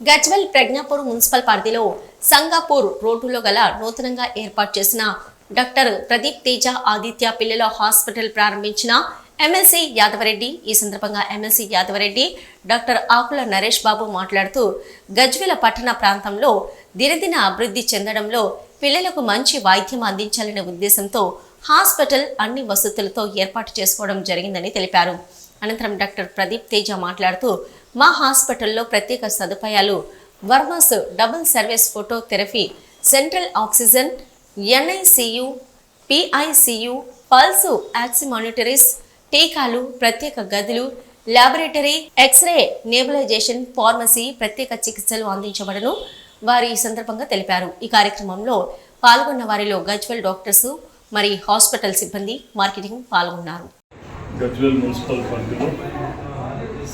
Gajwel Pragnapur municipal పరిధిలో సంగాపూర్ రోడ్డులో గల నూతనంగా ఏర్పాటు చేసిన డాక్టర్ ప్రదీప్ తేజ ఆదిత్య పిల్లల హాస్పిటల్ ప్రారంభించిన ఎమ్మెల్సీ యాదవరెడ్డి. ఈ సందర్భంగా ఎమ్మెల్సీ యాదవరెడ్డి డాక్టర్ ఆకుల నరేష్ బాబు మాట్లాడుతూ గజ్వెల పట్టణ ప్రాంతంలో దినదిన అభివృద్ధి చెందడంలో పిల్లలకు మంచి వైద్యం అందించాలనే ఉద్దేశంతో హాస్పిటల్ అన్ని వసతులతో ఏర్పాటు చేసుకోవడం జరిగిందని తెలిపారు. అనంతరం డాక్టర్ ప్రదీప్ తేజ మాట్లాడుతూ మా హాస్పిటల్లో ప్రత్యేక సదుపాయాలు warmers double service phototherapy, central oxygen, NICU, PICU, pulse ఆక్సిమానిటరీస్, టీకాలు, ప్రత్యేక గదులు, ల్యాబొరేటరీ, ఎక్స్రే, నేబులైజేషన్, ఫార్మసీ, ప్రత్యేక చికిత్సలు అందించబడను వారు ఈ సందర్భంగా తెలిపారు. ఈ కార్యక్రమంలో పాల్గొన్న వారిలో గజ్వెల్ డాక్టర్స్ మరి హాస్పిటల్ సిబ్బంది, మార్కెటింగ్ పాల్గొన్నారు. గజ్వెల్ మున్సిపల్ పరిధిలో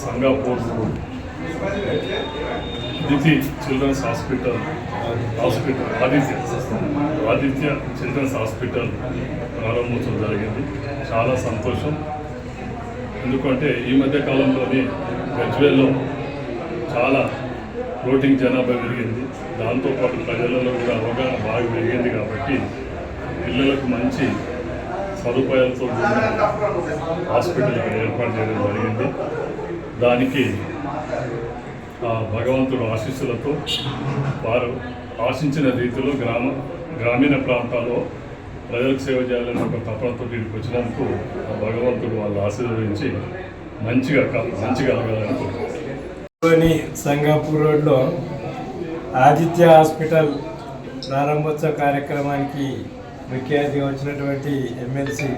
సంగాపూర్ దితి children's hospital Aditya children's hospital ప్రారంభోత్సవం జరిగింది. చాలా సంతోషం. ఎందుకంటే ఈ మధ్య కాలంలోనే గజ్వెల్లో చాలా ఫ్లోటింగ్ జనాభా పెరిగింది. దాంతోపాటు ప్రజలలో కూడా అవగాహన బాగా పెరిగింది. కాబట్టి పిల్లలకు మంచి సదుపాయాలతో హాస్పిటల్ ఏర్పాటు చేయడం జరిగింది. దానికి భగవంతుడు ఆశీస్సులతో వారు ఆశించిన రీతిలో గ్రామీణ ప్రాంతాల్లో ప్రజలకు సేవ చేయాలని ఒక తపనతో వీరికి వచ్చినందుకు భగవంతుడు వాళ్ళు ఆశీర్వదించి మంచిగా కలగాలని సంగాపూర్ రోడ్లో ఆదిత్య హాస్పిటల్ ప్రారంభోత్సవ కార్యక్రమానికి ముఖ్య అతిథిగా వచ్చినటువంటి ఎమ్మెల్సీ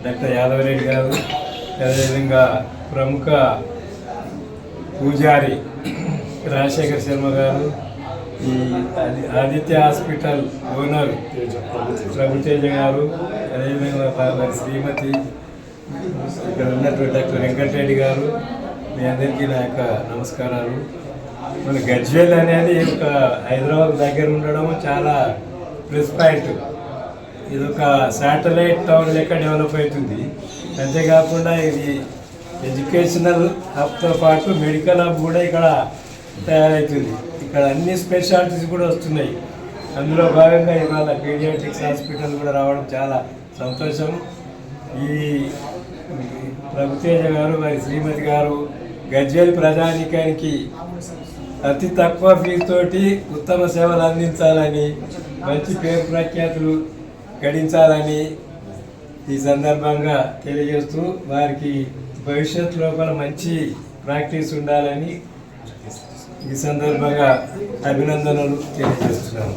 డాక్టర్ యాదవరెడ్డి గారు, అదేవిధంగా ప్రముఖ పూజారి రాజశేఖర్ శర్మ గారు, ఈ ఆదిత్య హాస్పిటల్ ఓనర్ ప్రభుతేజ గారు, అదేవిధంగా వారి శ్రీమతి, ఇక్కడ ఉన్నటువంటి డాక్టర్ వెంకటరెడ్డి గారు, మీ అందరికీ నా యొక్క నమస్కారాలు. మన గజ్వెల్ అనేది ఒక హైదరాబాద్ దగ్గర ఉండడం చాలా ప్లస్ పాయింట్. ఇది ఒక శాటిలైట్ టౌన్ లెక్క డెవలప్ అవుతుంది. అంతేకాకుండా ఇది ఎడ్యుకేషనల్ హబ్తో పాటు మెడికల్ హబ్ కూడా ఇక్కడ తయారవుతుంది. ఇక్కడ అన్ని స్పెషాలిటీస్ కూడా వస్తున్నాయి. అందులో భాగంగా ఇవాళ పీడియాట్రిక్స్ హాస్పిటల్ కూడా రావడం చాలా సంతోషం. ఈ ప్రభుతేజ గారు, వారి శ్రీమతి గారు గజ్వెల్ ప్రజానీకానికి అతి తక్కువ ఫీజుతోటి ఉత్తమ సేవలు అందించాలని, మంచి పేరు ప్రఖ్యాతులు గడించాలని ఈ సందర్భంగా తెలియజేస్తూ వారికి భవిష్యత్ లోపల మంచి ప్రాక్టీస్ ఉండాలని ఈ సందర్భంగా అభినందనలు తెలియజేస్తున్నాను.